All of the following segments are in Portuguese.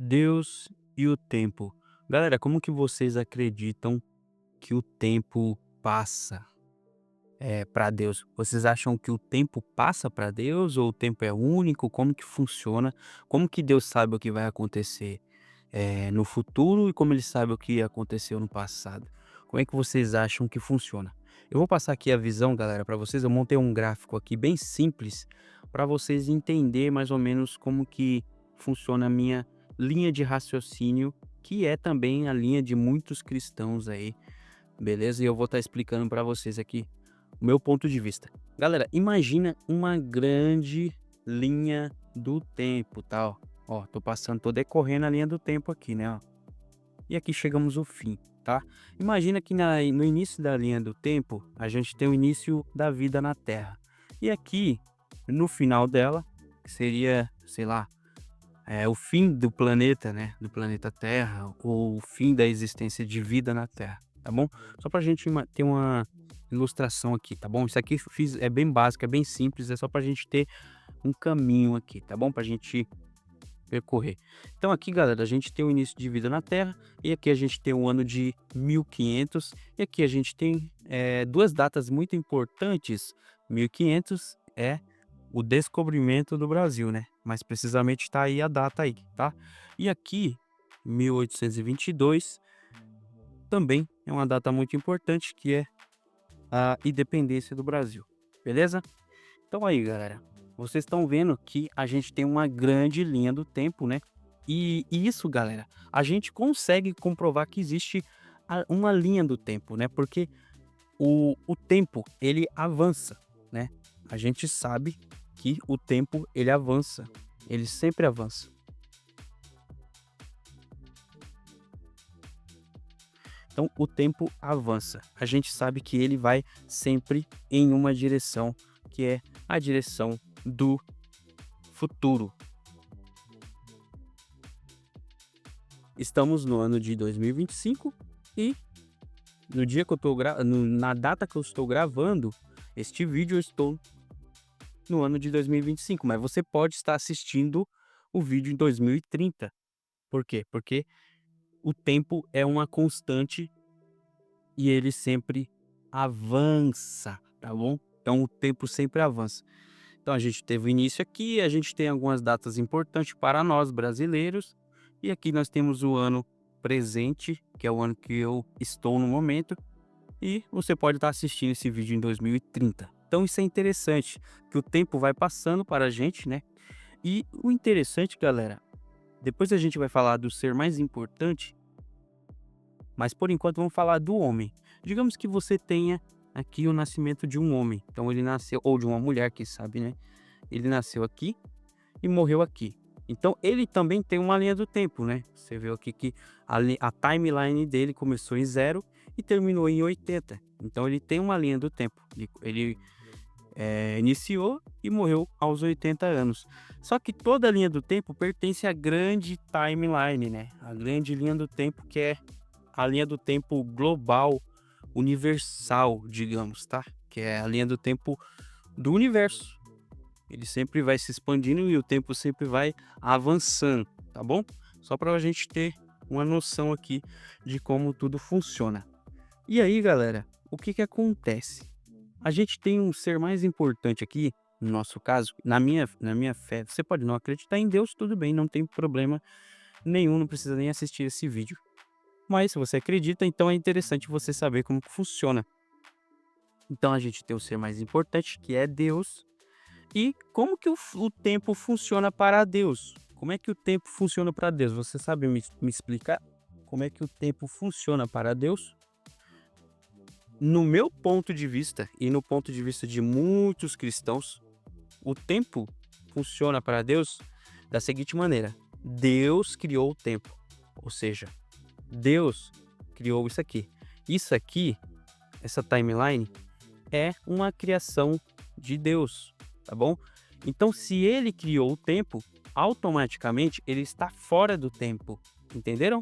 Deus e o tempo. Galera, como que vocês acreditam que o tempo passa, para Deus? Vocês acham que o tempo passa para Deus ou o tempo é único? Como que funciona? Como que Deus sabe o que vai acontecer, no futuro e como ele sabe o que aconteceu no passado? Como é que vocês acham que funciona? Eu vou passar aqui a visão, galera, para vocês. Eu montei um gráfico aqui bem simples para vocês entenderem mais ou menos como que funciona a minha linha de raciocínio, que é também a linha de muitos cristãos aí, beleza? E eu vou estar explicando para vocês aqui o meu ponto de vista. Galera, imagina uma grande linha do tempo, tal. Ó, tô passando, tô decorrendo a linha do tempo aqui, né, ó. E aqui chegamos ao fim, tá? Imagina que no início da linha do tempo, a gente tem o início da vida na Terra. E aqui, no final dela, que seria, sei lá, o fim do planeta, né, do planeta Terra, ou o fim da existência de vida na Terra, tá bom? Só pra gente ter uma ilustração aqui, tá bom? Isso aqui é bem básico, é bem simples, é só pra gente ter um caminho aqui, tá bom? Pra gente percorrer. Então aqui, galera, a gente tem o início de vida na Terra, e aqui a gente tem o ano de 1500, e aqui a gente tem duas datas muito importantes. 1500 é o descobrimento do Brasil, né? Mais precisamente está aí a data aí, tá? E aqui, 1822, também é uma data muito importante, que é a independência do Brasil, beleza? Então aí, galera, vocês estão vendo que a gente tem uma grande linha do tempo, né? E isso, galera, a gente consegue comprovar que existe uma linha do tempo, né? Porque o tempo, ele avança, né? A gente sabe que o tempo, ele avança, ele sempre avança. Então, o tempo avança. A gente sabe que ele vai sempre em uma direção, que é a direção do futuro. Estamos no ano de 2025 e no dia que eu tô na data que eu estou gravando este vídeo, eu estou no ano de 2025, mas você pode estar assistindo o vídeo em 2030. Por quê? Porque o tempo é uma constante e ele sempre avança, tá bom? Então o tempo sempre avança. Então a gente teve o início aqui, a gente tem algumas datas importantes para nós brasileiros, e aqui nós temos o ano presente, que é o ano que eu estou no momento, e você pode estar assistindo esse vídeo em 2030. Então isso é interessante, que o tempo vai passando para a gente, né? E o interessante, galera, depois a gente vai falar do ser mais importante, mas por enquanto vamos falar do homem. Digamos que você tenha aqui o nascimento de um homem. Então ele nasceu, ou de uma mulher, quem sabe, né? Ele nasceu aqui e morreu aqui. Então ele também tem uma linha do tempo, né? Você viu aqui que a timeline dele começou em 0 e terminou em 80. Então ele tem uma linha do tempo. Ele iniciou e morreu aos 80 anos. Só que toda a linha do tempo pertence à grande timeline, né? A grande linha do tempo, que é a linha do tempo global, universal, digamos, tá? Que é a linha do tempo do universo. Ele sempre vai se expandindo e o tempo sempre vai avançando, tá bom? Só para a gente ter uma noção aqui de como tudo funciona. E aí, galera, o que que acontece? A gente tem um ser mais importante aqui, no nosso caso, na minha fé. Você pode não acreditar em Deus, tudo bem, não tem problema nenhum, não precisa nem assistir esse vídeo. Mas se você acredita, então é interessante você saber como que funciona. Então a gente tem o ser mais importante, que é Deus. E como que o tempo funciona para Deus? Como é que o tempo funciona para Deus? Você sabe me explicar como é que o tempo funciona para Deus? No meu ponto de vista e no ponto de vista de muitos cristãos, o tempo funciona para Deus da seguinte maneira: Deus criou o tempo, ou seja, Deus criou isso aqui. Isso aqui, essa timeline, é uma criação de Deus, tá bom? Então, se ele criou o tempo, automaticamente ele está fora do tempo, entenderam?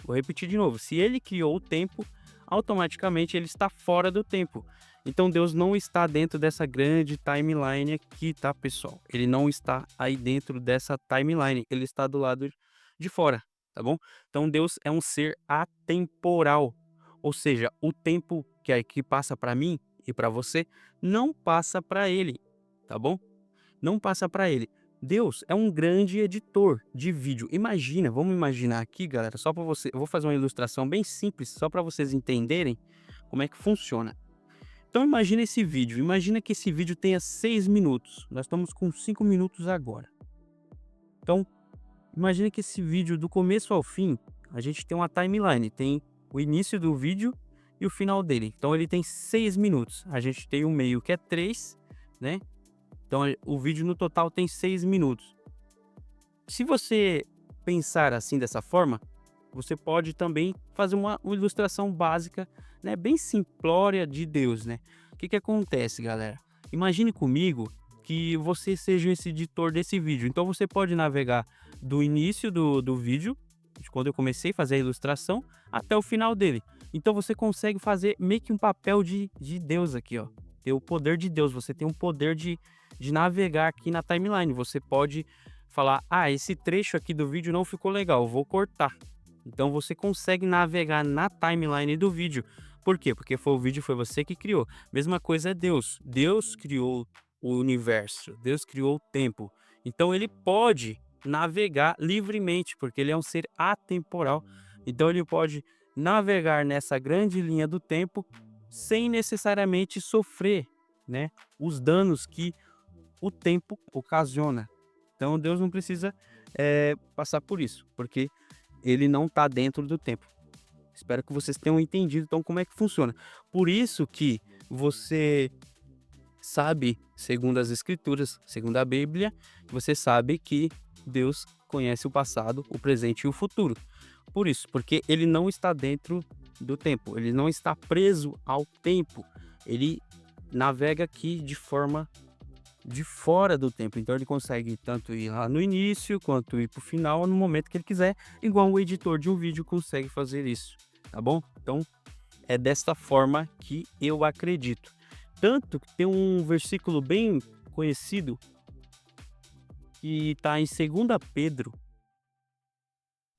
Vou repetir de novo. Se ele criou o tempo, automaticamente ele está fora do tempo. Então Deus não está dentro dessa grande timeline aqui, tá, pessoal? Ele não está aí dentro dessa timeline. Ele está do lado de fora, tá bom? Então Deus é um ser atemporal, ou seja, o tempo que passa para mim e para você não passa para ele, tá bom? Não passa para ele. Deus é um grande editor de vídeo. Imagina, vamos imaginar aqui, galera, só para você, eu vou fazer uma ilustração bem simples, só para vocês entenderem como é que funciona. Então imagina esse vídeo, imagina que esse vídeo tenha 6 minutos. Nós estamos com 5 minutos agora. Então, imagina que esse vídeo do começo ao fim, a gente tem uma timeline, tem o início do vídeo e o final dele. Então ele tem 6 minutos. A gente tem o meio que é 3, né? Então o vídeo no total tem 6 minutos. Se você pensar assim dessa forma, você pode também fazer uma ilustração básica, né, bem simplória de Deus, né? O que que acontece, galera? Imagine comigo que você seja esse editor desse vídeo. Então você pode navegar do início do vídeo, de quando eu comecei a fazer a ilustração, até o final dele. Então você consegue fazer meio que um papel de Deus aqui, ó. Ter o poder de Deus, você tem um poder de navegar aqui na timeline. Você pode falar, ah, esse trecho aqui do vídeo não ficou legal, vou cortar. Então você consegue navegar na timeline do vídeo. Por quê? Porque o vídeo foi você que criou. Mesma coisa é Deus. Deus criou o universo. Deus criou o tempo. Então ele pode navegar livremente, porque ele é um ser atemporal. Então ele pode navegar nessa grande linha do tempo sem necessariamente sofrer, né, os danos que o tempo ocasiona. Então Deus não precisa passar por isso, porque ele não está dentro do tempo. Espero que vocês tenham entendido então como é que funciona. Por isso que você sabe, segundo as escrituras, segundo a Bíblia, você sabe que Deus conhece o passado, o presente e o futuro. Por isso, porque ele não está dentro do tempo, ele não está preso ao tempo. Ele navega aqui de forma de fora do tempo, então ele consegue tanto ir lá no início, quanto ir pro final no momento que ele quiser, igual o editor de um vídeo consegue fazer isso, tá bom? Então, é desta forma que eu acredito. Tanto que tem um versículo bem conhecido, que tá em 2 Pedro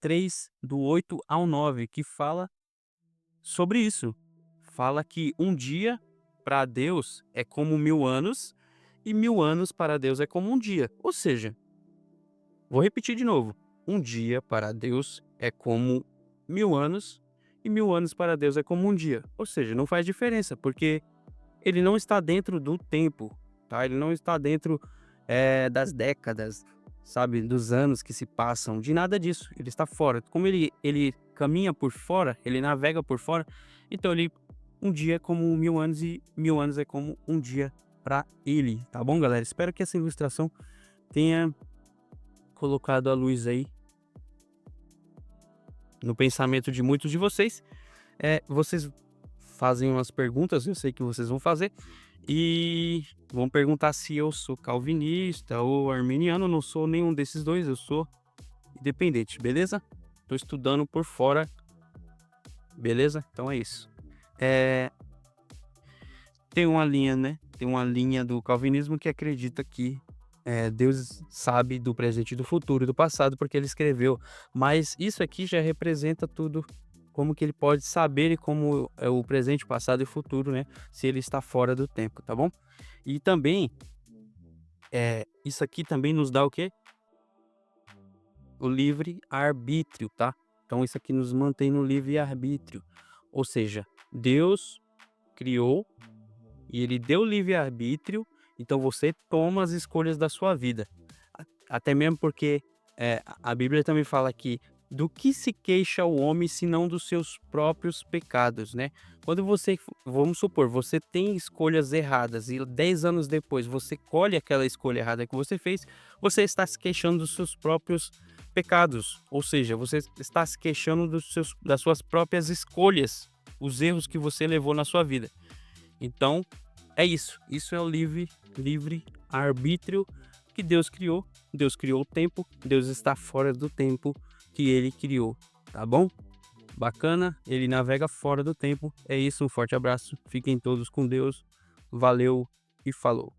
3, do 8 ao 9, que fala sobre isso. Fala que um dia para Deus é como 1000 anos, e 1000 anos para Deus é como um dia. Ou seja, vou repetir de novo. Um dia para Deus é como 1000 anos, e 1000 anos para Deus é como um dia. Ou seja, não faz diferença, porque ele não está dentro do tempo, tá? Ele não está dentro das décadas, sabe? Dos anos que se passam, de nada disso. Ele está fora. Como ele caminha por fora, ele navega por fora, então um dia é como 1000 anos, e 1000 anos é como um dia para ele, tá bom, galera? Espero que essa ilustração tenha colocado a luz aí no pensamento de muitos de vocês. Vocês fazem umas perguntas, eu sei que vocês vão fazer, e vão perguntar se eu sou calvinista ou arminiano. Eu não sou nenhum desses dois, eu sou independente, beleza? Tô estudando por fora, beleza? Então é isso. Tem uma linha, né? Tem uma linha do calvinismo que acredita que Deus sabe do presente e do futuro e do passado, porque ele escreveu. Mas isso aqui já representa tudo, como que ele pode saber e como é o presente, passado e futuro, né? Se ele está fora do tempo, tá bom? E também, isso aqui também nos dá o quê? O livre arbítrio, tá? Então isso aqui nos mantém no livre arbítrio. Ou seja, Deus criou e ele deu livre arbítrio, então você toma as escolhas da sua vida. Até mesmo porque a Bíblia também fala que do que se queixa o homem senão dos seus próprios pecados, né? Quando você, vamos supor, você tem escolhas erradas e 10 anos depois você colhe aquela escolha errada que você fez, você está se queixando dos seus próprios pecados, ou seja, você está se queixando das suas próprias escolhas, os erros que você levou na sua vida. Então, é isso. Isso é o livre arbítrio que Deus criou. Deus criou o tempo. Deus está fora do tempo que ele criou. Tá bom? Bacana. Ele navega fora do tempo. É isso. Um forte abraço. Fiquem todos com Deus. Valeu e falou.